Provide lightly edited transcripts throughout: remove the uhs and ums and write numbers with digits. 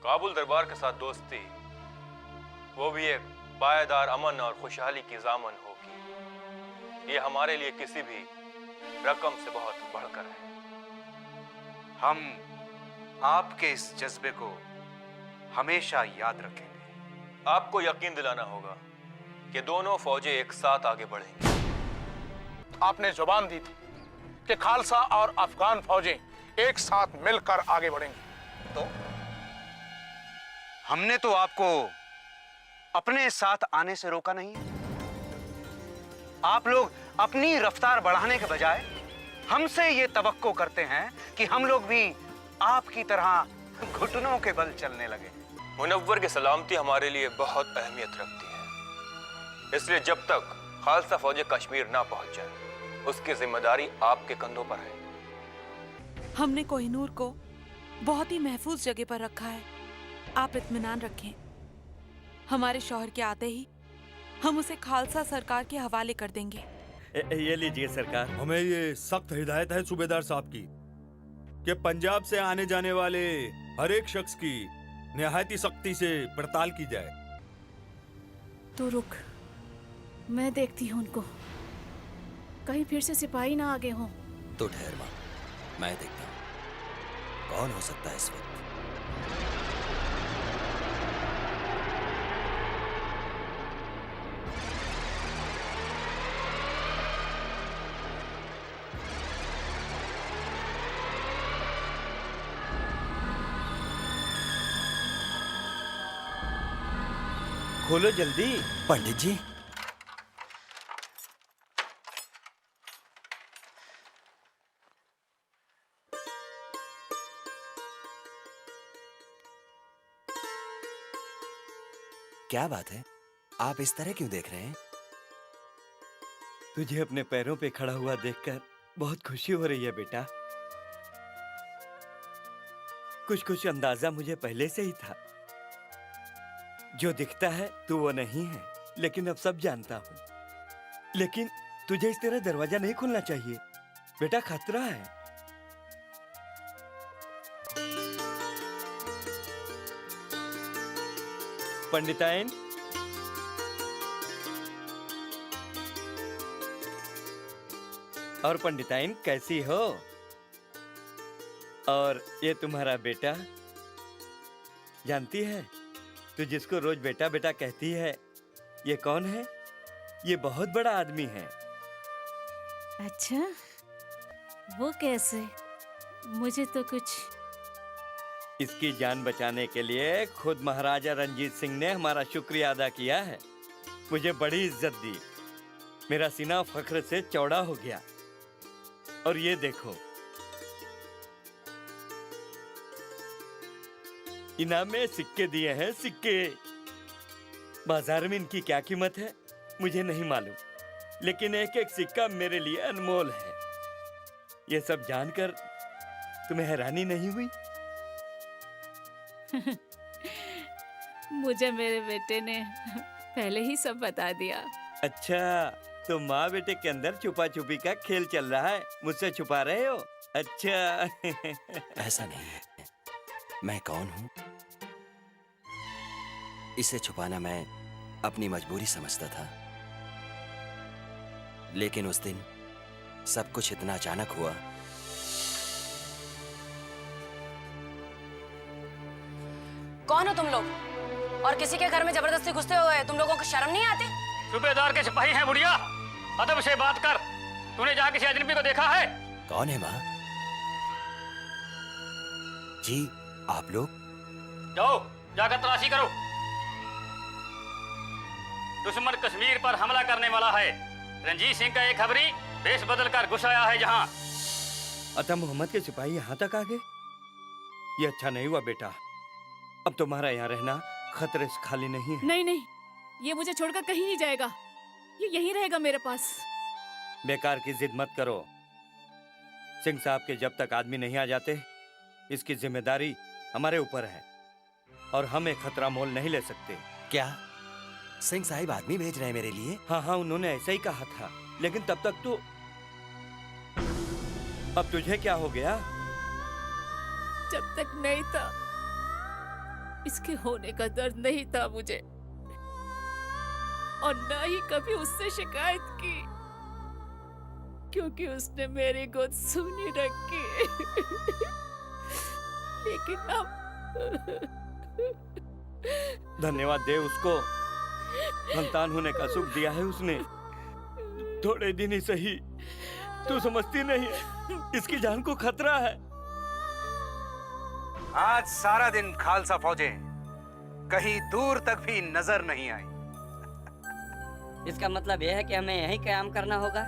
काबुल दरबार के साथ दोस्ती, वो भी एक पायदार अमन और खुशहाली की ज़ामन होगी। ये हमारे लिए किसी भी रकम से बहुत बढ़कर है। हम आपके इस जज्बे को हमेशा याद रखेंगे। आपको यकीन दिलाना होगा कि दोनों फौजें एक साथ आगे बढ़ेंगी। आपने जुबान दी थी कि खालसा और अफगान फौजें एक साथ मिलकर आगे बढ़ेंगी। तो हमने तो आपको अपने साथ आने से रोका नहीं है। आप लोग अपनी रफ्तार बढ़ाने के बजाय हमसे ये तवक्को करते हैं कि हम लोग भी आपकी तरह घुटनों के बल चलने लगे। मुनव्वर की सलामती हमारे लिए बहुत अहमियत रखती है, इसलिए जब तक खालसा फौजें कश्मीर ना पहुंच जाए, उसकी जिम्मेदारी आपके कंधों पर है। हमने कोहिनूर को बहुत ही महफूज जगह पर रखा है। आप इत्मीनान रखें। हमारे शौहर के आते ही हम उसे खालसा सरकार के हवाले कर देंगे। ये लीजिए सरकार। हमें ये सख्त हिदायत है सूबेदार साहब की कि पंजाब से आने जाने वाले हर एक शख्स की निहायती सख्ती से पड़ताल की जाए। तो रुक, मैं देखती हूँ उनको, कहीं फिर से सिपाही ना आगे हों। तो ठहर माँ, मैं देखता हूँ कौन हो सकता है इस वक्त। खोलो जल्दी। पंडित जी, क्या बात है? आप इस तरह क्यों देख रहे हैं? तुझे अपने पैरों पे खड़ा हुआ देखकर बहुत खुशी हो रही है बेटा। कुछ कुछ अंदाजा मुझे पहले से ही था। जो दिखता है तू वो नहीं है, लेकिन अब सब जानता हूँ। लेकिन तुझे इस तरह दरवाजा नहीं खोलना चाहिए बेटा, खतरा है। पंडिताइन, और पंडिताइन कैसी हो? और ये तुम्हारा बेटा, जानती है तू जिसको रोज बेटा बेटा कहती है, ये कौन है? ये बहुत बड़ा आदमी है। अच्छा, वो कैसे? मुझे तो कुछ। इसकी जान बचाने के लिए खुद महाराजा रंजीत सिंह ने हमारा शुक्रिया अदा किया है। मुझे बड़ी इज्जत दी, मेरा सीना फख्र से चौड़ा हो गया। और ये देखो, इनाम में सिक्के दिए हैं, सिक्के। बाजार में इनकी क्या कीमत है मुझे नहीं मालूम, लेकिन एक एक सिक्का मेरे लिए अनमोल है। ये सब जानकर तुम्हें हैरानी नहीं हुई? मुझे मेरे बेटे ने पहले ही सब बता दिया। अच्छा, तो माँ बेटे के अंदर छुपा छुपी का खेल चल रहा है, मुझसे छुपा रहे हो? अच्छा। ऐसा नहीं है। मैं कौन हूँ इसे छुपाना मैं अपनी मजबूरी समझता था, लेकिन उस दिन सब कुछ इतना अचानक हुआ। कौन हो तुम लोग? और किसी के घर में जबरदस्ती घुसते हुए तुम लोगों को शर्म नहीं आती? सूबेदार के सिपाही हैं बुढ़िया, अदब से बात कर। तूने जहाँ किसी अजनबी को देखा है? कौन है माँ? जी आप लोग? जाओ जाकर तलाशी करो। दुश्मन कश्मीर पर हमला करने वाला है। रंजीत सिंह का एक खबरी भेष बदल कर घुस आया है जहाँ। अतः मोहम्मद के सिपाही यहाँ तक आ गए? ये अच्छा नहीं हुआ बेटा। अब तुम्हारा यहाँ रहना खतरे से खाली नहीं है। नहीं नहीं, ये मुझे छोड़कर कहीं नहीं जाएगा, ये यहीं रहेगा मेरे पास। बेकार की जिद मत करो। सिंह साहब के जब तक आदमी नहीं आ जाते, इसकी जिम्मेदारी हमारे ऊपर है और हम एक खतरा मोल नहीं ले सकते। क्या सिंह साहिब आदमी भेज रहे हैं मेरे लिए? हाँ हाँ, उन्होंने ऐसा ही कहा था, लेकिन तब तक तो। अब तुझे क्या हो गया? जब तक नहीं था इसके होने का दर्द नहीं था मुझे, और न ही कभी उससे शिकायत की, क्योंकि उसने मेरी गोद सुनी रखी। लेकिन अब धन्यवाद दे उसको, संतान होने का सुख दिया है उसने। थोड़े दिन ही सही, तू समझती नहीं है, इसकी जान को खतरा है। आज सारा दिन खालसा फौजें कहीं दूर तक भी नजर नहीं आई। इसका मतलब यह है कि हमें यहीं काम करना होगा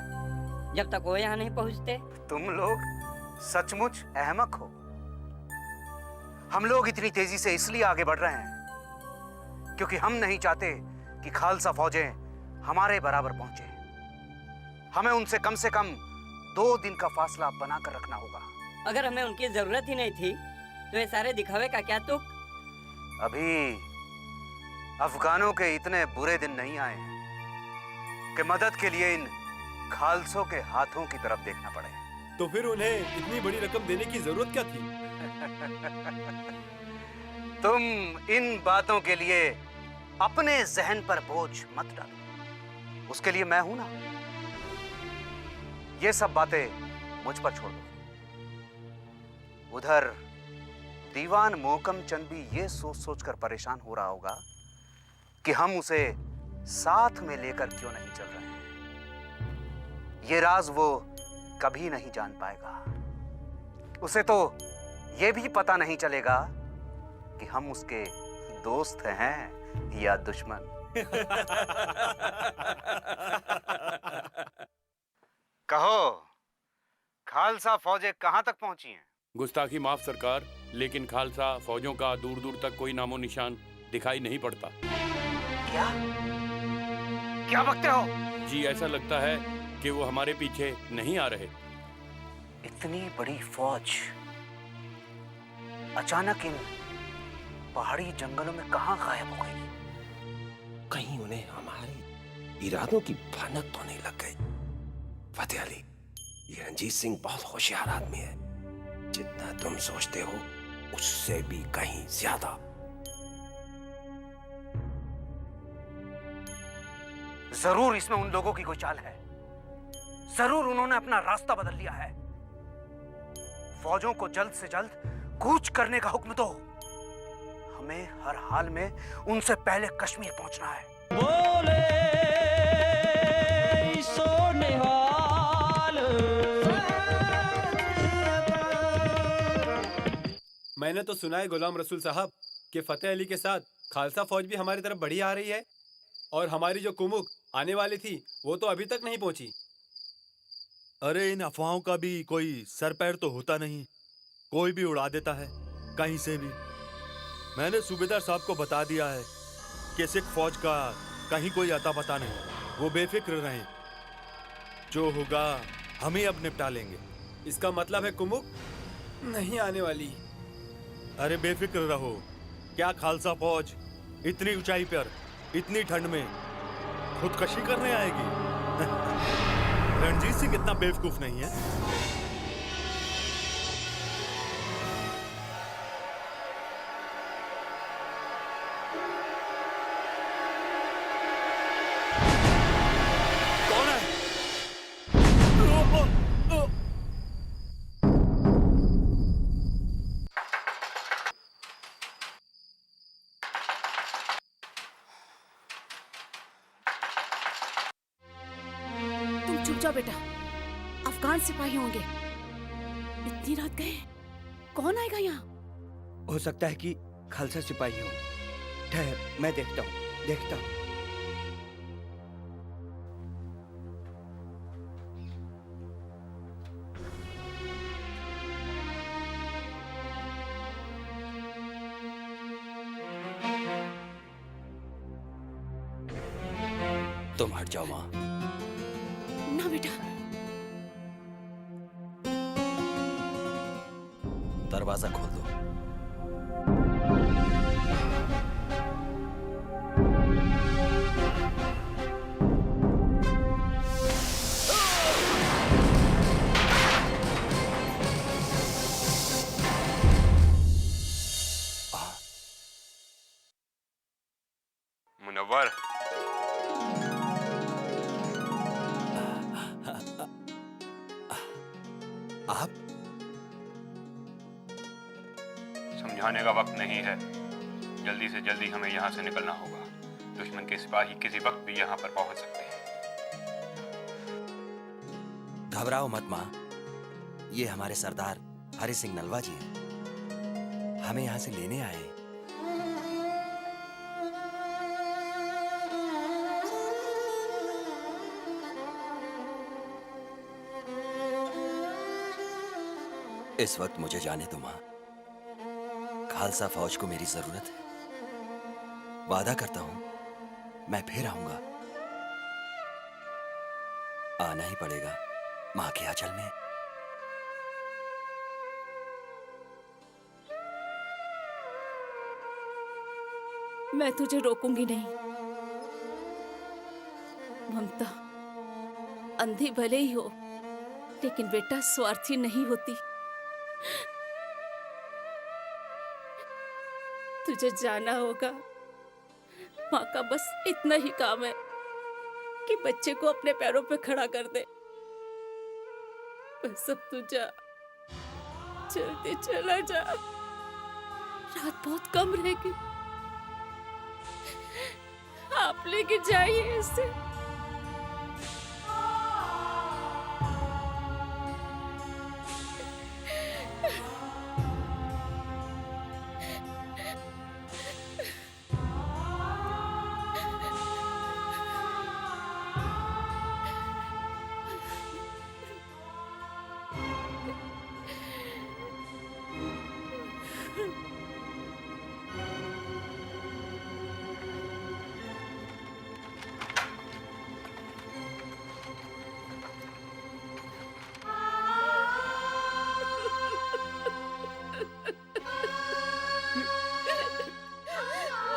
जब तक वो यहाँ नहीं पहुँचते। तुम लोग सचमुच अहमक हो। हम लोग इतनी तेजी से इसलिए आगे बढ़ रहे हैं क्योंकि हम नहीं चाहते कि खालसा फौजें हमारे बराबर पहुंचे। हमें उनसे कम 2 दिन का फासला बनाकर रखना होगा। अगर हमें उनकी जरूरत ही नहीं थी तो ये सारे दिखावे का क्या तुक? अभी अफगानों के इतने बुरे दिन नहीं आए हैं कि मदद के लिए इन खालसों के हाथों की तरफ देखना पड़े। तो फिर उन्हें इतनी बड़ी रकम देने की जरूरत क्या थी? तुम इन बातों के लिए अपने जहन पर बोझ मत डालो, उसके लिए मैं हूं ना। ये सब बातें मुझ पर छोड़ दो। उधर दीवान मोहकम चंद भी ये सोच सोचकर परेशान हो रहा होगा कि हम उसे साथ में लेकर क्यों नहीं चल रहे हैं। ये राज वो कभी नहीं जान पाएगा। उसे तो ये भी पता नहीं चलेगा कि हम उसके दोस्त हैं या दुश्मन। कहो, खालसा फौजें कहां तक पहुंची हैं? गुस्ताखी माफ सरकार, लेकिन खालसा फौजों का दूर दूर तक कोई नामो निशान दिखाई नहीं पड़ता। क्या क्या बकते हो? जी ऐसा लगता है कि वो हमारे पीछे नहीं आ रहे। इतनी बड़ी फौज अचानक इन पहाड़ी जंगलों में कहां गायब हो गई? कहीं उन्हें हमारे इरादों की भनक तो नहीं लग गई? फतेह अली, ये रंजीत सिंह बहुत होशियार आदमी है। जितना तुम सोचते हो उससे भी कहीं ज्यादा। जरूर इसमें उन लोगों की कोई चाल है। जरूर उन्होंने अपना रास्ता बदल लिया है। फौजों को जल्द से जल्द कूच करने का हुक्म दो। हमें हर हाल में उनसे पहले कश्मीर पहुंचना है। बोले सोने वाल। मैंने तो सुना है गुलाम रसूल साहब कि फतेह अली के साथ खालसा फौज भी हमारी तरफ बढ़ी आ रही है, और हमारी जो कुमुक आने वाली थी वो तो अभी तक नहीं पहुंची। अरे इन अफवाहों का भी कोई सर पैर तो होता नहीं, कोई भी उड़ा देता है कहीं से भी। मैंने सूबेदार साहब को बता दिया है कि सिख फौज का कहीं कोई अता पता नहीं, वो बेफिक्र रहें। जो होगा हम ही अब निपटा लेंगे। इसका मतलब है कुमुक नहीं आने वाली? अरे बेफिक्र रहो। क्या खालसा फौज इतनी ऊंचाई पर इतनी ठंड में खुदकशी करने आएगी? रणजीत सिंह इतना बेवकूफ नहीं है। कौन है? तुम चुप जाओ बेटा, अफगान सिपाही होंगे। इतनी रात गए, कौन आएगा यहाँ? हो सकता है कि खालसा सिपाही हो। ठहर, मैं देखता हूँ। तुम हट जाओ माँ। ना बेटा। दरवाजा खोल दो। आप? समझाने का वक्त नहीं है। जल्दी से जल्दी हमें यहाँ से निकलना होगा। दुश्मन के सिपाही किसी वक्त भी यहाँ पर पहुंच सकते हैं। घबराओ मत माँ, ये हमारे सरदार हरि सिंह नलवा जी हैं। हमें यहाँ से लेने आए। इस वक्त मुझे जाने दो माँ। खालसा फौज को मेरी जरूरत है। वादा करता हूं मैं फिर आऊंगा। आना ही पड़ेगा माँ के आंचल में। मैं तुझे रोकूंगी नहीं। ममता अंधी भले ही हो, लेकिन बेटा स्वार्थी नहीं होती। तुझे जाना होगा। माँ का बस इतना ही काम है कि बच्चे को अपने पैरों पे खड़ा कर दे। बस अब तू जा, जल्दी चला जा। रात बहुत कम रहेगी। आप लेके जाइए इसे।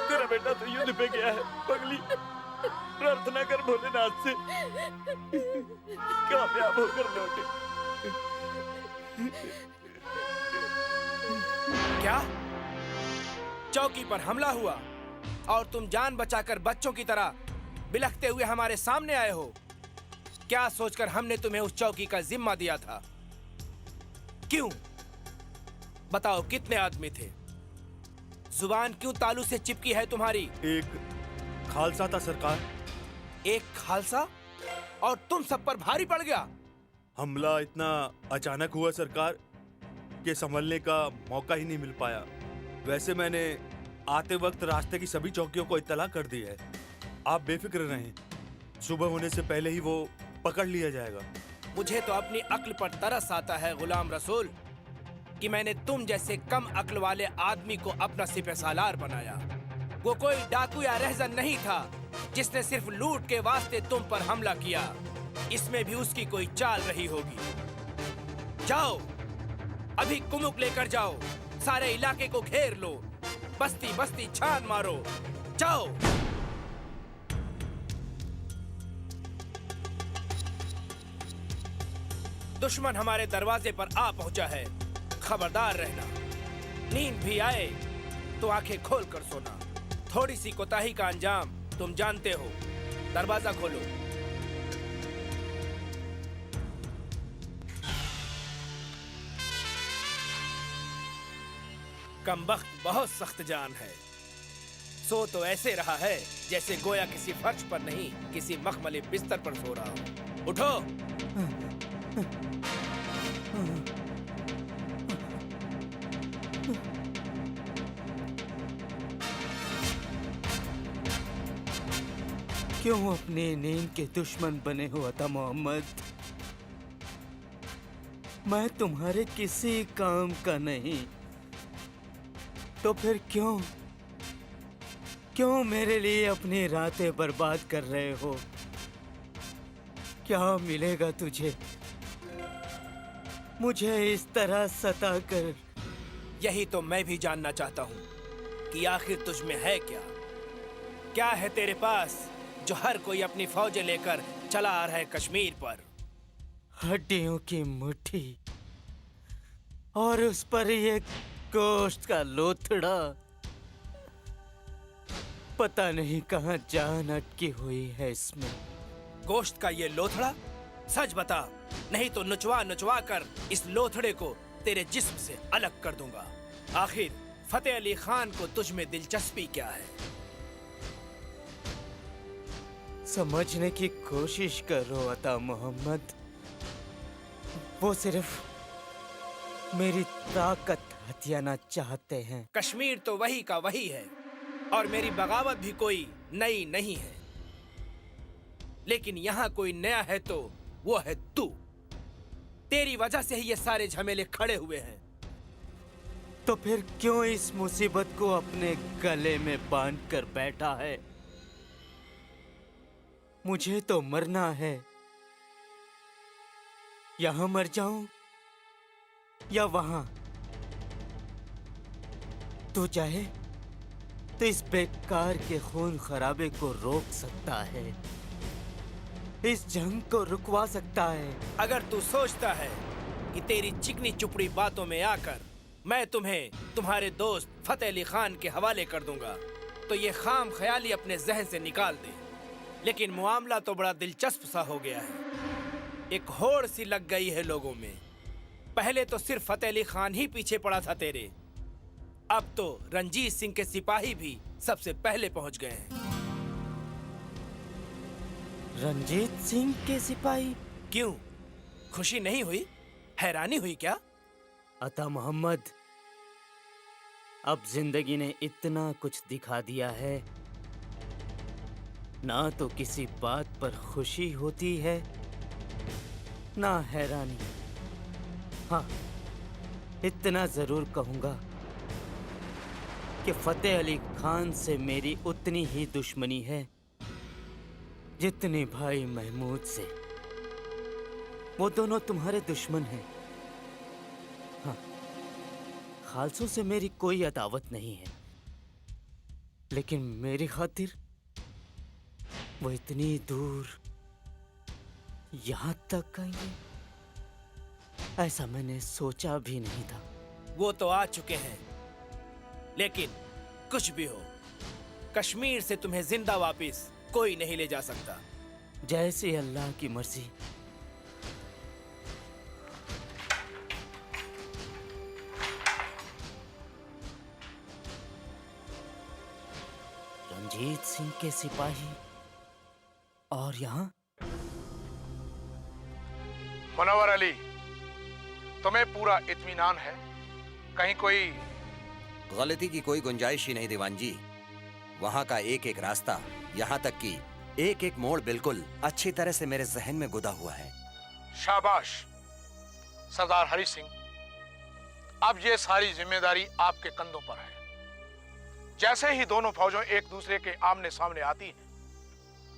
तेरा बेटा तो युद्ध पे गया है पगली। प्रार्थना कर भोलेनाथ से कामयाब होकर लौटे। क्या चौकी पर हमला हुआ और तुम जान बचाकर बच्चों की तरह बिलखते हुए हमारे सामने आए हो? क्या सोचकर हमने तुम्हें उस चौकी का जिम्मा दिया था? क्यों बताओ, कितने आदमी थे? जुबान क्यों तालू से चिपकी है तुम्हारी? एक खालसा था सरकार। एक खालसा? और तुम सब पर भारी पड़ गया? हमला इतना अचानक हुआ सरकार कि संभलने का मौका ही नहीं मिल पाया। वैसे मैंने आते वक्त रास्ते की सभी चौकियों को इत्तला कर दी है। आप बेफिक्र रहें, सुबह होने से पहले ही वो पकड़ लिया जाएगा। मुझे तो अपनी अक्ल पर तरस आता है गुलाम रसूल कि मैंने तुम जैसे कम अक्ल वाले आदमी को अपना सिपहसालार बनाया। वो कोई डाकू या रहजन नहीं था जिसने सिर्फ लूट के वास्ते तुम पर हमला किया। इसमें भी उसकी कोई चाल रही होगी। जाओ, अभी कुमुक लेकर जाओ, सारे इलाके को घेर लो, बस्ती बस्ती छान मारो। जाओ। दुश्मन हमारे दरवाजे पर आ पहुंचा है। खबरदार रहना। नींद भी आए तो आंखें खोल कर सोना। थोड़ी सी कोताही का अंजाम तुम जानते हो। दरवाजा खोलो। कमबख्त बहुत सख्त जान है। सो तो ऐसे रहा है जैसे गोया किसी फर्श पर नहीं, किसी मखमली बिस्तर पर सो रहा हो। उठो। क्यों अपनी नींद के दुश्मन बने हुआ था मोहम्मद? मैं तुम्हारे किसी काम का नहीं, तो फिर क्यों मेरे लिए अपनी रातें बर्बाद कर रहे हो? क्या मिलेगा तुझे मुझे इस तरह सता कर? यही तो मैं भी जानना चाहता हूँ कि आखिर तुझ में है क्या? क्या है तेरे पास जो हर कोई अपनी फौजें लेकर चला आ रहा है कश्मीर पर? हड्डियों की मुट्ठी और उस पर ये गोश्त का लोथड़ा। पता नहीं कहाँ जान अटकी हुई है इसमें। गोश्त का ये लोथड़ा? सच बता, नहीं तो नुचवा नुचवा कर इस लोथड़े को तेरे जिस्म से अलग कर दूंगा। आखिर फतेह अली खान को तुझ में दिलचस्पी क्या है? समझने की कोशिश करो अता मोहम्मद। वो सिर्फ मेरी ताकत हथियाना चाहते हैं। कश्मीर तो वही का वही है और मेरी बगावत भी कोई नई नहीं है, लेकिन यहाँ कोई नया है तो वो है तू। तेरी वजह से ही ये सारे झमेले खड़े हुए हैं। तो फिर क्यों इस मुसीबत को अपने गले में बांध कर बैठा है? मुझे तो मरना है। यहां मर जाऊं या वहां। तू चाहे तो इस बेकार के खून खराबे को रोक सकता है, इस जंग को रुकवा सकता है। अगर तू सोचता है कि तेरी चिकनी चुपड़ी बातों में आकर मैं तुम्हें तुम्हारे दोस्त फतेह अली खान के हवाले कर दूंगा, तो ये खाम ख्याली अपने जहन से निकाल दे। लेकिन मामला तो बड़ा दिलचस्प सा हो गया है। एक होड़ सी लग गई है लोगों में। पहले तो सिर्फ फतेह अली खान ही पीछे पड़ा था तेरे, अब तो रंजीत सिंह के सिपाही भी सबसे पहले पहुंच गए हैं। रंजीत सिंह के सिपाही? क्यों, खुशी नहीं हुई? हैरानी हुई क्या? अता मोहम्मद, अब जिंदगी ने इतना कुछ दिखा दिया है, ना तो किसी बात पर खुशी होती है ना हैरानी। हाँ, इतना जरूर कहूंगा कि फतेह अली खान से मेरी उतनी ही दुश्मनी है जितनी भाई महमूद से। वो दोनों तुम्हारे दुश्मन हैं। हाँ, खालसों से मेरी कोई अदावत नहीं है, लेकिन मेरी खातिर वो इतनी दूर यहां तक आएंगे, ऐसा मैंने सोचा भी नहीं था। वो तो आ चुके हैं, लेकिन कुछ भी हो, कश्मीर से तुम्हें जिंदा वापस कोई नहीं ले जा सकता। जैसे अल्लाह की मर्जी। रंजीत सिंह के सिपाही और यहाँ? मुनव्वर अली, तुम्हें पूरा इत्मीनान है? कहीं कोई गलती की कोई गुंजाइश ही नहीं दीवान जी। वहाँ का एक एक रास्ता, यहाँ तक कि एक एक मोड़ बिल्कुल अच्छी तरह से मेरे जहन में गुदा हुआ है। शाबाश सरदार हरि सिंह, अब ये सारी जिम्मेदारी आपके कंधों पर है। जैसे ही दोनों फौजों एक दूसरे के आमने सामने आती हैं,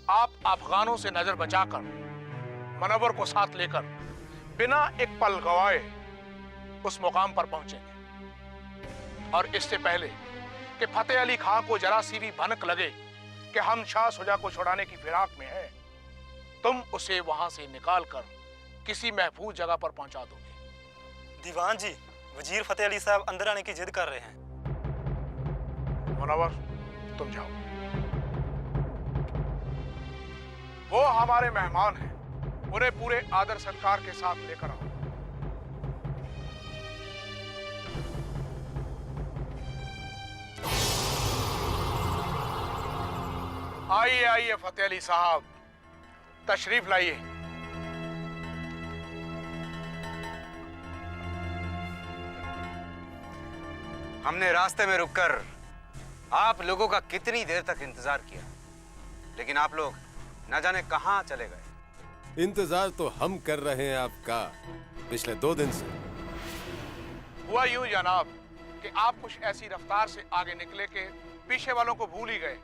आप अफगानों से नजर बचाकर मुनव्वर को साथ लेकर बिना एक पल गवाए उस मुकाम पर पहुंचेंगे। और इससे पहले कि फतेह अली खान को जरा सी भी भनक लगे कि हम शाह सुजा को छुड़ाने की फिराक में हैं, तुम उसे वहां से निकाल कर किसी महफूज जगह पर पहुंचा दोगे। दीवान जी, वजीर फतेह अली साहब अंदर आने की जिद कर रहे हैं। मुनव्वर, तुम जाओ। वो हमारे मेहमान हैं, उन्हें पूरे आदर सत्कार के साथ लेकर आओ। आइए आइए फतेह अली साहब, तशरीफ लाइए। हमने रास्ते में रुककर आप लोगों का कितनी देर तक इंतजार किया, लेकिन आप लोग न जाने कहां चले गए। इंतजार तो हम कर रहे हैं आपका पिछले 2 दिन से। हुआ यूं जनाब कि आप कुछ ऐसी रफ्तार से आगे निकले कि पीछे वालों को भूल ही गए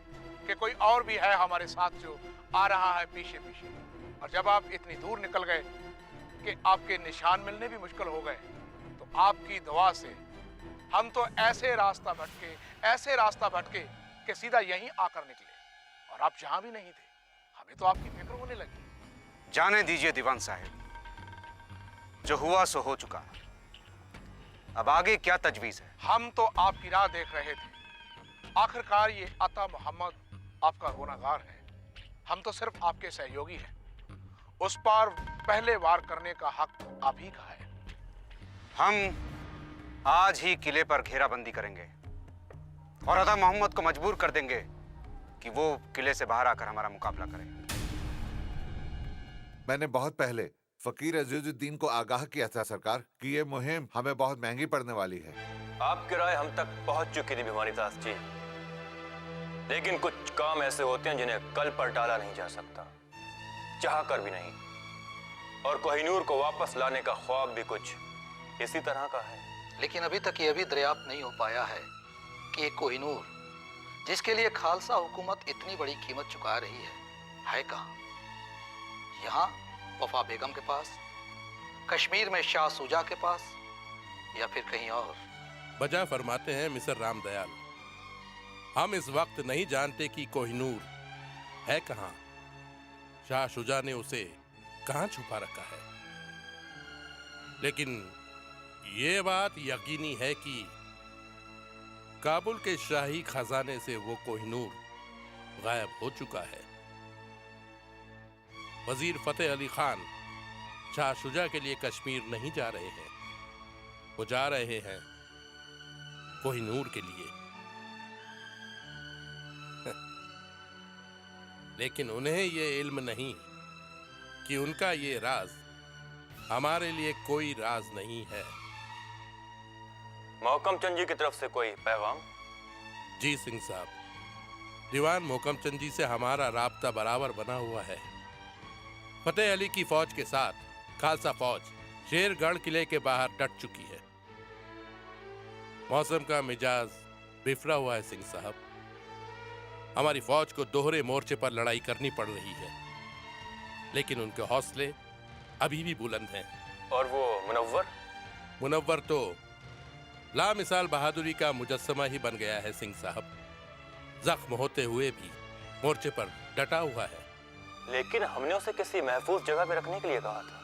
कि कोई और भी है हमारे साथ जो आ रहा है पीछे पीछे। और जब आप इतनी दूर निकल गए कि आपके निशान मिलने भी मुश्किल हो गए, तो आपकी दुआ से हम तो ऐसे रास्ता भटके कि सीधा यहीं आकर निकले। और आप जहां भी नहीं थे, हमें तो आपकी फिक्र होने लगी। जाने दीजिए दीवान साहब, जो हुआ सो हो चुका। अब आगे क्या तजवीज है? हम तो आपकी राह देख रहे थे। आखिरकार ये अता मोहम्मद आपका गुनहगार है, हम तो सिर्फ आपके सहयोगी हैं। उस पर पहले वार करने का हक आप ही का है। हम आज ही किले पर घेराबंदी करेंगे और अदा मोहम्मद को मजबूर कर देंगे कि वो किले से बाहर आकर हमारा मुकाबला करे। मैंने बहुत पहले फकीर अजीजुद्दीन को आगाह किया था सरकार कि ये मुहिम हमें बहुत महंगी पड़ने वाली है। आपकी राय हम तक पहुंच चुकी थी भिवानी दास जी, लेकिन कुछ काम ऐसे होते हैं जिन्हें कल पर टाला नहीं जा सकता, चाह कर भी नहीं। और कोहिनूर को वापस लाने का ख्वाब भी कुछ इसी तरह का है। लेकिन अभी तक ये भी दरियाफ्त नहीं हो पाया है कि एक कोहिनूर जिसके लिए खालसा हुकूमत इतनी बड़ी कीमत चुका रही है कहाँ? यहाँ वफा बेगम के पास, कश्मीर में शाह सुजा के पास, या फिर कहीं और? बजा फरमाते हैं मिस्टर रामदयाल, हम इस वक्त नहीं जानते कि कोहिनूर है कहाँ, शाह शुजा ने उसे कहाँ छुपा रखा है। लेकिन ये बात यकीनी है कि काबुल के शाही खजाने से वो कोहिनूर गायब हो चुका है। वजीर फतेह अली खान शाह शुजा के लिए कश्मीर नहीं जा रहे हैं, वो जा रहे हैं कोहिनूर के लिए। लेकिन उन्हें ये इल्म नहीं कि उनका ये राज हमारे लिए कोई राज नहीं है। मोहकम चंद जी की तरफ से कोई पैगाम? जी सिंह साहब, दीवान मोहकम चंद जी से हमारा राब्ता बराबर बना हुआ है। फतेह अली की फौज के साथ खालसा फौज शेरगढ़ किले के बाहर डट चुकी है। मौसम का मिजाज बिफरा हुआ है सिंह साहब, हमारी फौज को दोहरे मोर्चे पर लड़ाई करनी पड़ रही है, लेकिन उनके हौसले अभी भी बुलंद हैं। और वो मुनव्वर तो लामिसाल बहादुरी का मुजस्समा ही बन गया है सिंह साहब, जख्म होते हुए भी मोर्चे पर डटा हुआ है। लेकिन हमने उसे किसी महफूज जगह पे रखने के लिए कहा था।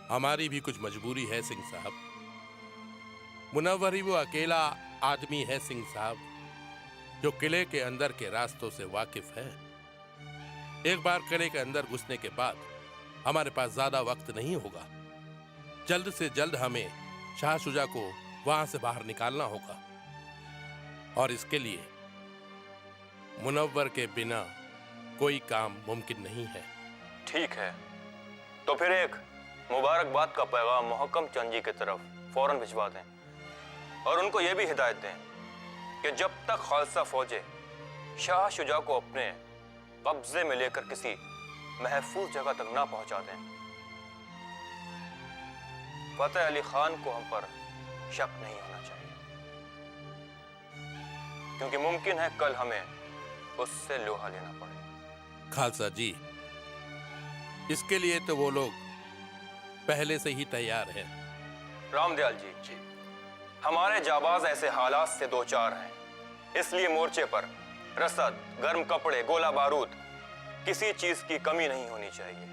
हमारी भी कुछ मजबूरी है सिंह साहब। मुनव्वर ही वो अकेला आदमी है सिंह साहब जो किले के अंदर के रास्तों से वाकिफ है। एक बार किले के अंदर घुसने के बाद हमारे पास ज्यादा वक्त नहीं होगा। जल्द से जल्द हमें शाह शुजा को वहां से बाहर निकालना होगा, और इसके लिए मुनव्वर के बिना कोई काम मुमकिन नहीं है। ठीक है, तो फिर एक मुबारकबाद का पैगाम मोहकम चंद जी की तरफ फौरन भिजवा दें और उनको यह भी हिदायत दें कि जब तक खालसा फौजें शाह शुजा को अपने कब्जे में लेकर किसी महफूज जगह तक ना पहुंचा दें, फतेह अली खान को हम पर शक नहीं होना चाहिए, क्योंकि मुमकिन है कल हमें उससे लोहा लेना पड़े। खालसा जी, इसके लिए तो वो लोग पहले से ही तैयार हैं। रामदयाल जी, हमारे जाबाज ऐसे हालात से दो चार हैं, इसलिए मोर्चे पर रसद, गर्म कपड़े, गोला बारूद, किसी चीज की कमी नहीं होनी चाहिए।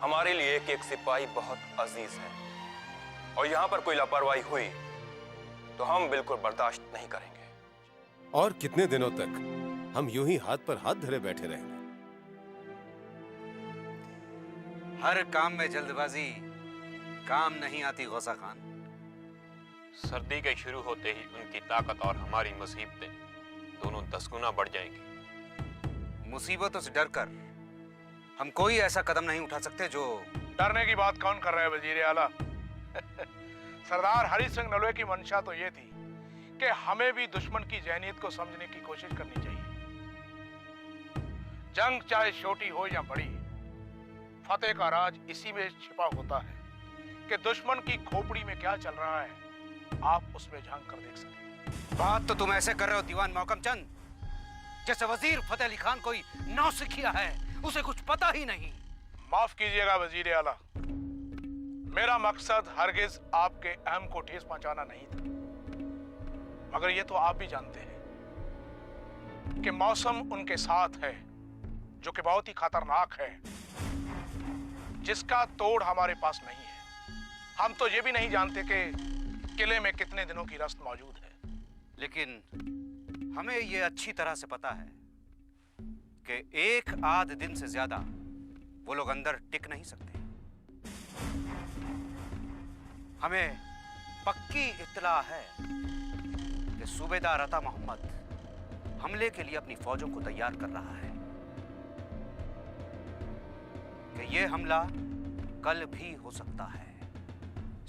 हमारे लिए एक एक सिपाही बहुत अजीज है, और यहां पर कोई लापरवाही हुई तो हम बिल्कुल बर्दाश्त नहीं करेंगे। और कितने दिनों तक हम यूं ही हाथ पर हाथ धरे बैठे रहेंगे? हर काम में जल्दबाजी काम नहीं आती गौसा खान। सर्दी के शुरू होते ही उनकी ताकत और हमारी मुसीबतें दोनों 10 गुना बढ़ जाएंगी। मुसीबतों से डरकर हम कोई ऐसा कदम नहीं उठा सकते जो... डरने की बात कौन कर रहा है वजीर आला? सरदार हरि सिंह नलवे की मंशा तो ये थी कि हमें भी दुश्मन की जहनीत को समझने की कोशिश करनी चाहिए। जंग चाहे छोटी हो या बड़ी, फतेह का राज इसी में छिपा होता है कि दुश्मन की खोपड़ी में क्या चल रहा है आप उसमें झांक कर देख सकें। बात तो तुम ऐसे कर रहे हो दीवान मोहकम चंद, जैसे वजीर फतेह अली खान कोई नौसिखिया है, उसे कुछ पता ही नहीं। माफ कीजिएगा वजीर आला, मेरा मकसद हरगिज आपके अहम को ठेस पहुंचाना नहीं था, मगर ये तो आप भी जानते हैं कि मौसम उनके साथ है जो कि बहुत ही खतरनाक है, जिसका तोड़ हमारे पास नहीं है। हम तो ये भी नहीं जानते कि किले में कितने दिनों की रस्त मौजूद है। लेकिन हमें ये अच्छी तरह से पता है कि एक आध दिन से ज्यादा वो लोग अंदर टिक नहीं सकते। हमें पक्की इत्तला है कि सूबेदार अता मोहम्मद हमले के लिए अपनी फौजों को तैयार कर रहा है, कि ये हमला कल भी हो सकता है,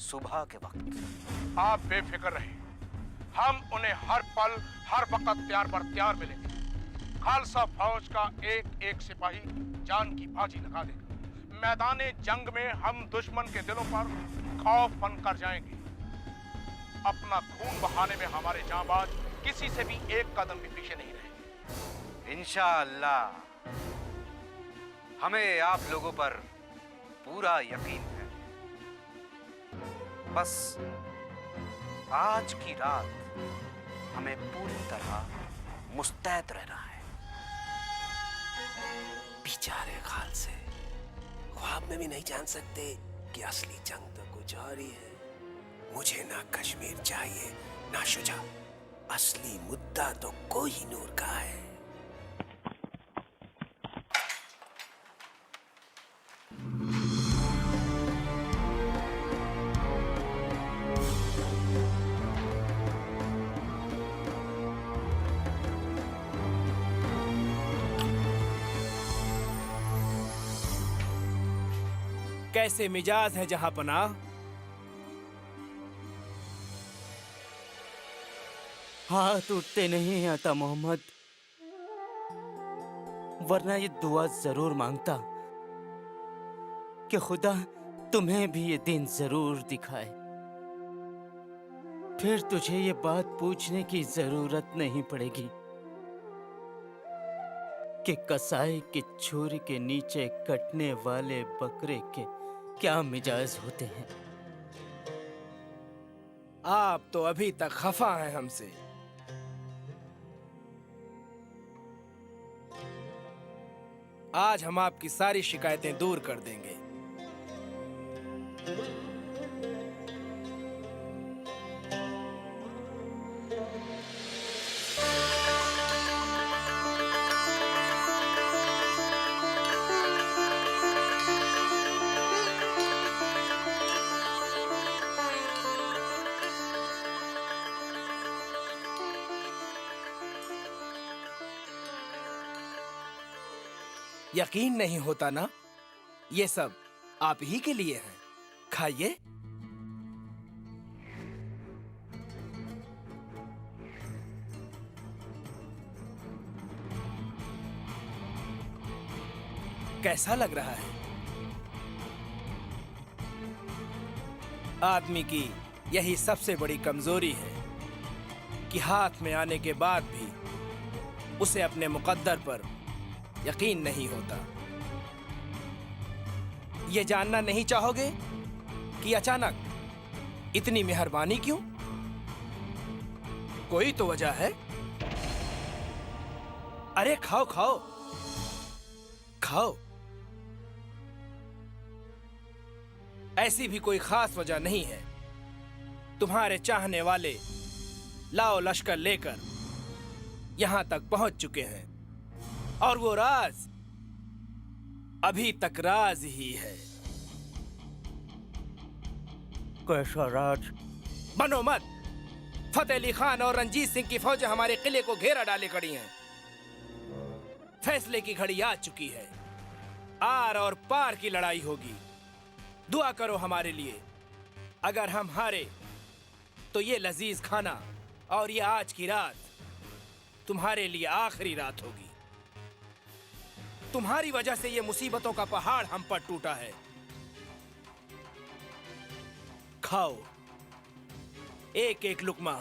सुबह के वक्त। आप बेफिक्र रहे, हम उन्हें हर पल हर वक्त तैयार पर तैयार मिलेंगे। खालसा फौज का एक एक सिपाही जान की बाजी लगा देगा। मैदाने जंग में हम दुश्मन के दिलों पर खौफ बनकर जाएंगे। अपना खून बहाने में हमारे जांबाज किसी से भी एक कदम भी पीछे नहीं रहेंगे। इंशाअल्लाह हमें आप लोगों पर पूरा यकीन है। बस आज की रात हमें पूरी तरह मुस्तैद रहना है। बेचारे खालसे ख्वाब में भी नहीं जान सकते कि असली जंग तो कुछ और ही है। मुझे ना कश्मीर चाहिए ना शुजा, असली मुद्दा तो कोहिनूर का है। कैसे मिजाज है जहां पनाह? हाथ उठते नहीं हैं अता मोहम्मद, वरना ये दुआ जरूर मांगता कि खुदा तुम्हें भी ये दिन जरूर दिखाए। फिर तुझे ये बात पूछने की जरूरत नहीं पड़ेगी कि कसाई की छुरी के नीचे कटने वाले बकरे के क्या मिजाज होते हैं। आप तो अभी तक खफा हैं हमसे। आज हम आपकी सारी शिकायतें दूर कर देंगे। यकीन नहीं होता ना, ये सब आप ही के लिए है। खाइए। कैसा लग रहा है? आदमी की यही सबसे बड़ी कमजोरी है कि हाथ में आने के बाद भी उसे अपने मुकद्दर पर यकीन नहीं होता। ये जानना नहीं चाहोगे कि अचानक इतनी मेहरबानी क्यों? कोई तो वजह है। अरे खाओ खाओ खाओ। ऐसी भी कोई खास वजह नहीं है। तुम्हारे चाहने वाले लाओ लश्कर लेकर यहां तक पहुंच चुके हैं, और वो राज अभी तक राज ही है। कैसा राज? बनो मत। फतेह अली खान और रंजीत सिंह की फौजें हमारे किले को घेरा डाले खड़ी हैं। फैसले की घड़ी आ चुकी है। आर और पार की लड़ाई होगी। दुआ करो हमारे लिए। अगर हम हारे तो ये लजीज खाना और ये आज की रात तुम्हारे लिए आखिरी रात होगी। तुम्हारी वजह से ये मुसीबतों का पहाड़ हम पर टूटा है। खाओ, एक एक लुकमा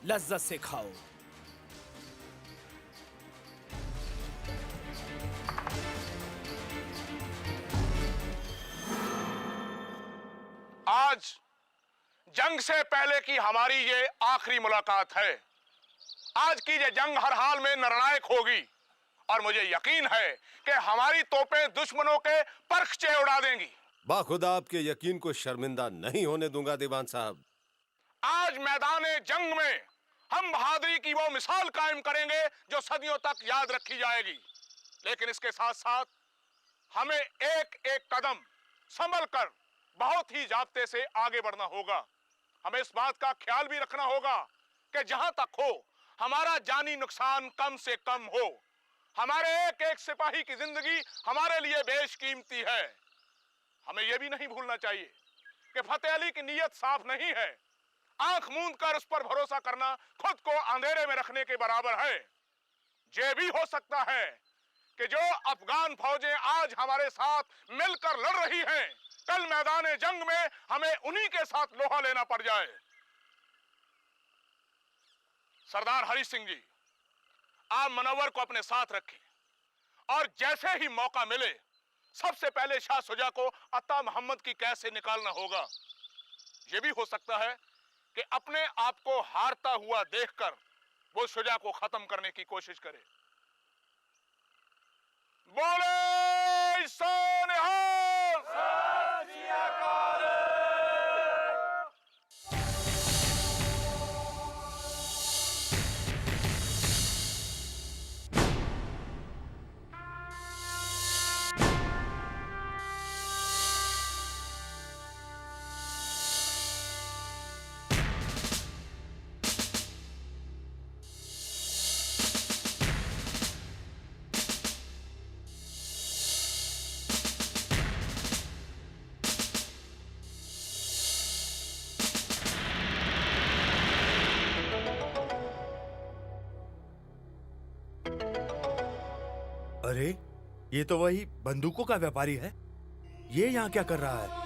लज्जत से खाओ। आज जंग से पहले की हमारी ये आखिरी मुलाकात है। आज की ये जंग हर हाल में निर्णायक होगी, और मुझे यकीन है कि हमारी तोपें दुश्मनों के परखचे उड़ा देंगी। बाखुदा आपके यकीन को शर्मिंदा नहीं होने दूंगा दीवान साहब। आज मैदाने जंग में हम बहादुरी की वो मिसाल कायम करेंगे जो सदियों तक याद रखी जाएगी। लेकिन इसके साथ साथ हमें एक एक कदम संभल कर बहुत ही जाब्ते से आगे बढ़ना होगा। हमें इस बात का ख्याल भी रखना होगा कि जहां तक हो हमारा जानी नुकसान कम से कम हो। हमारे एक एक सिपाही की जिंदगी हमारे लिए बेशकीमती है। हमें यह भी नहीं भूलना चाहिए कि फतेह अली की नीयत साफ नहीं है। आंख मूंद कर उस पर भरोसा करना खुद को अंधेरे में रखने के बराबर है। ये भी हो सकता है कि जो अफगान फौजें आज हमारे साथ मिलकर लड़ रही हैं, कल मैदान जंग में हमें उन्हीं के साथ लोहा लेना पड़ जाए। सरदार हरि सिंह जी, आप मनव्वर को अपने साथ रखें और जैसे ही मौका मिले सबसे पहले शाह सुजा को अता मोहम्मद की कैद से निकालना होगा। यह भी हो सकता है कि अपने आप को हारता हुआ देखकर वो शुजा को खत्म करने की कोशिश करे। बोले सोनिहाल सत श्री अकाल। अरे ये तो वही बंदूकों का व्यापारी है। ये यहाँ क्या कर रहा है?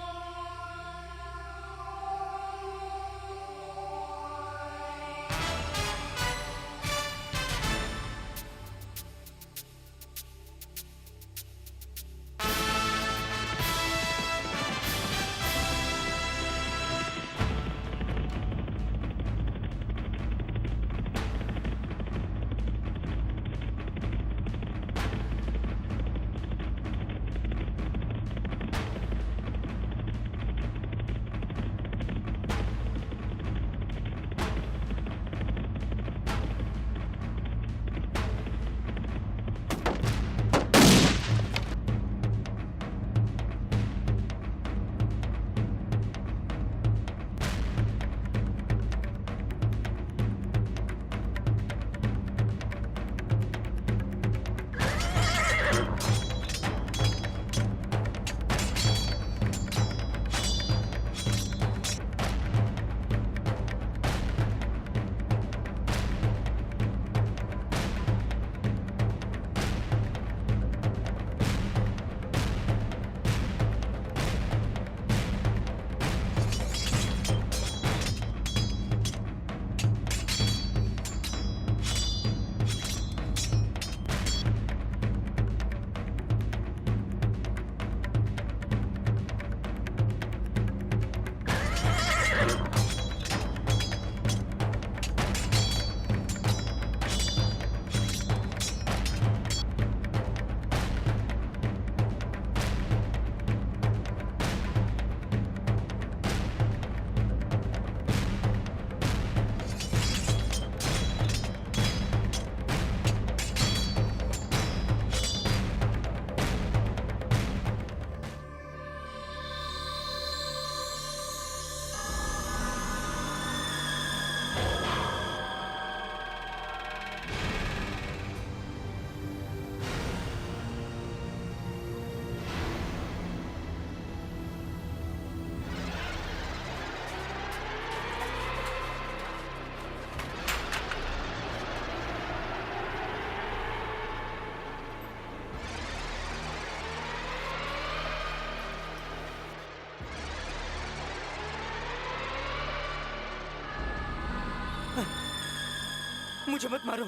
मुझे मत मारो,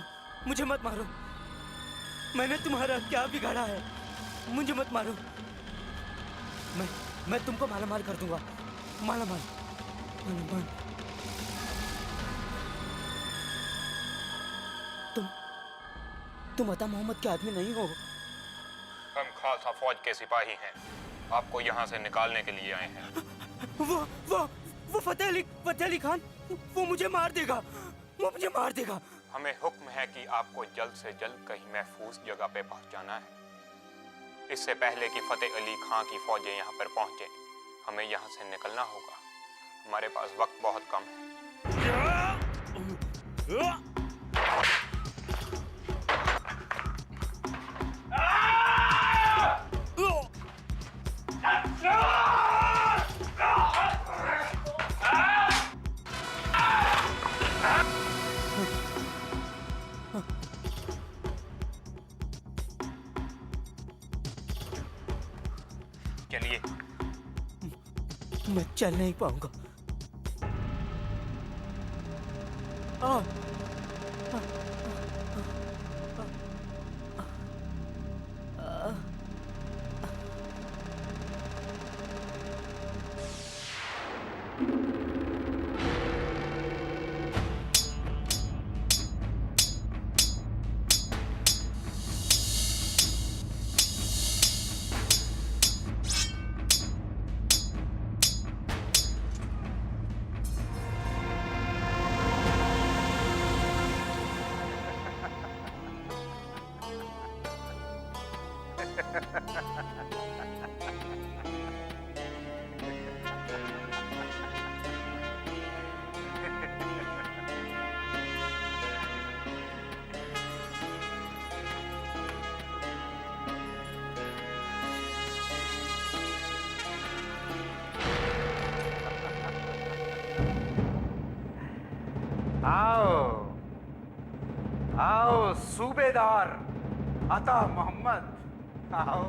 मुझे मत मारो। मैंने तुम्हारा क्या बिगाड़ा है? मुझे मत मारो। मैं तुमको मालामाल कर दूंगा। मालामाल, मालामाल। तुम अता मोहम्मद के आदमी नहीं हो। हम खालसा फौज के सिपाही हैं। आपको यहाँ से निकालने के लिए आए हैं। वो फतेह अली खान, वो मुझे मार देगा, वो मुझे मार देगा। हमें हुक्म है कि आपको जल्द से जल्द कहीं महफूज जगह पे पहुंचाना है। इससे पहले कि फतेह अली खां की फौजें यहाँ पर पहुंचे, हमें यहाँ से निकलना होगा। हमारे पास वक्त बहुत कम है। चलिए। मैं चल नहीं पाऊंगा। आओ सूबेदार अता मोहम्मद, आओ।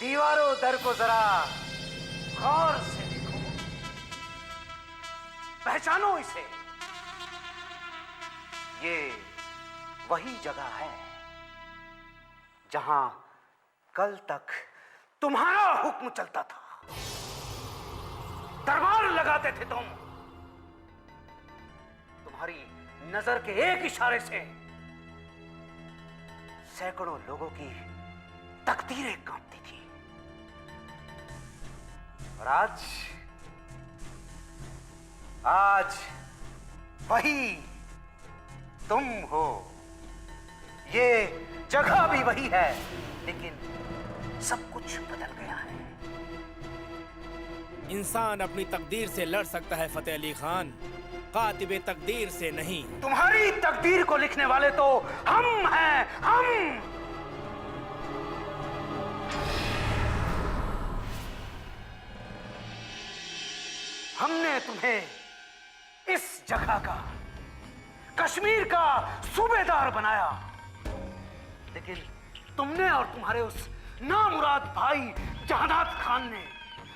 दीवारों दर को जरा गौर से देखो, पहचानो इसे। ये वही जगह है जहां कल तक तुम्हारा हुक्म चलता था। दरबार लगाते थे तुम। तुम्हारी नजर के एक इशारे से सैकड़ों लोगों की तकदीरें कांपती थी। और आज वही तुम हो। ये जगह भी वही है, लेकिन सब कुछ बदल गया है। इंसान अपनी तकदीर से लड़ सकता है फतेह अली खान, कातिबे तकदीर से नहीं। तुम्हारी तकदीर को लिखने वाले तो हम हैं, हम। हमने तुम्हें इस जगह का, कश्मीर का सूबेदार बनाया, लेकिन तुमने और तुम्हारे उस नामुराद भाई जहानात खान ने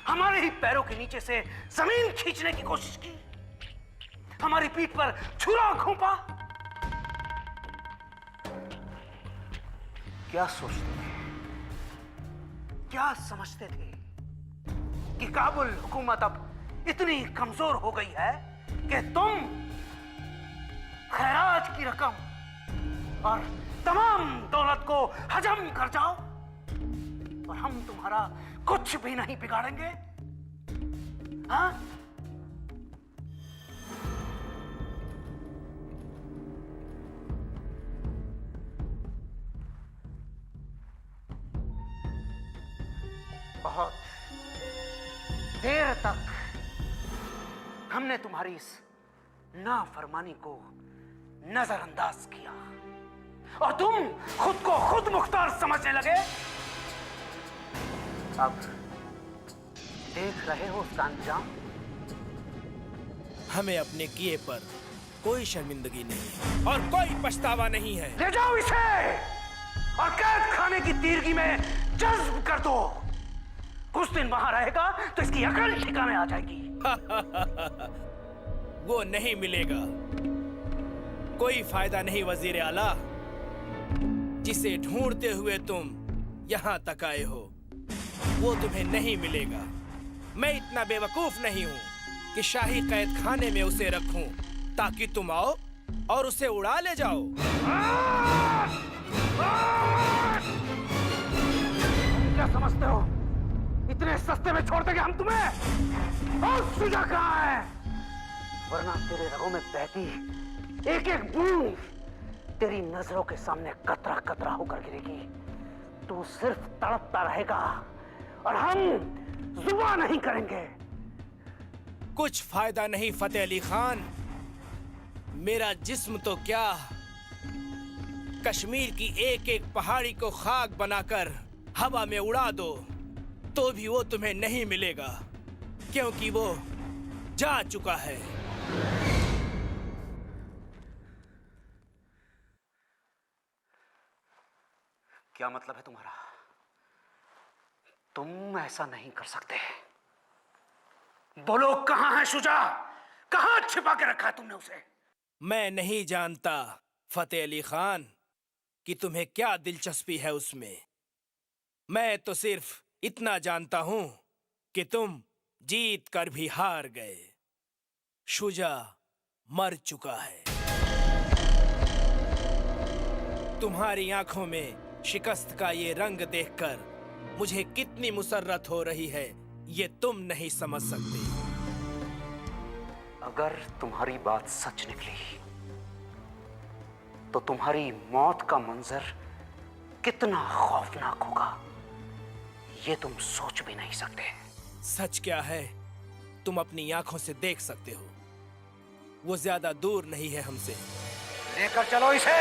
हमारे ही पैरों के नीचे से जमीन खींचने की कोशिश की, हमारी पीठ पर छुरा घोंपा। क्या सोचते थे, क्या समझते थे कि काबुल हुकूमत अब इतनी कमजोर हो गई है कि तुम खैरात की रकम और तमाम दौलत को हजम कर जाओ और हम तुम्हारा कुछ भी नहीं बिगाड़ेंगे? हाँ? बहुत देर तक हमने तुम्हारी इस नाफरमानी को नजरअंदाज किया और तुम खुद को खुद मुख्तार समझने लगे। अब देख रहे हो उसका अंजाम। हमें अपने किए पर कोई शर्मिंदगी नहीं और कोई पछतावा नहीं है। ले जाओ इसे और कैद खाने की तीरगी में जज्ब कर दो। कुछ दिन वहां रहेगा तो इसकी अकल ठिकाने आ जाएगी। वो नहीं मिलेगा। कोई फायदा नहीं वजीर आला, जिसे ढूंढते हुए तुम यहां तक आए हो वो तुम्हें नहीं मिलेगा। मैं इतना बेवकूफ नहीं हूं कि शाही कैद खाने में उसे रखूं ताकि तुम आओ और उसे उड़ा ले जाओ। क्या समझते हो इतने सस्ते में छोड़ देंगे हम तुम्हें? और सुझा कहाँ है? वरना तेरे रगों में बहती एक एक बूंद तेरी नजरों के सामने कतरा कतरा होकर गिरेगी। तू सिर्फ तड़पता रहेगा और हम जुबा नहीं करेंगे। कुछ फायदा नहीं फतेह अली खान। मेरा जिस्म तो क्या, कश्मीर की एक एक पहाड़ी को खाक बनाकर हवा में उड़ा दो तो भी वो तुम्हें नहीं मिलेगा, क्योंकि वो जा चुका है। क्या मतलब है तुम्हारा? तुम ऐसा नहीं कर सकते। बोलो, कहां है शुजा? कहां छिपा के रखा है तुमने उसे? मैं नहीं जानता फतेह अली खान कि तुम्हें क्या दिलचस्पी है उसमें। मैं तो सिर्फ इतना जानता हूं कि तुम जीत कर भी हार गए। शुजा मर चुका है। तुम्हारी आंखों में शिकस्त का ये रंग देखकर मुझे कितनी मुसर्रत हो रही है ये तुम नहीं समझ सकते। अगर तुम्हारी बात सच निकली तो तुम्हारी मौत का मंजर कितना खौफनाक होगा ये तुम सोच भी नहीं सकते। सच क्या है तुम अपनी आंखों से देख सकते हो। वो ज्यादा दूर नहीं है हमसे। लेकर चलो इसे।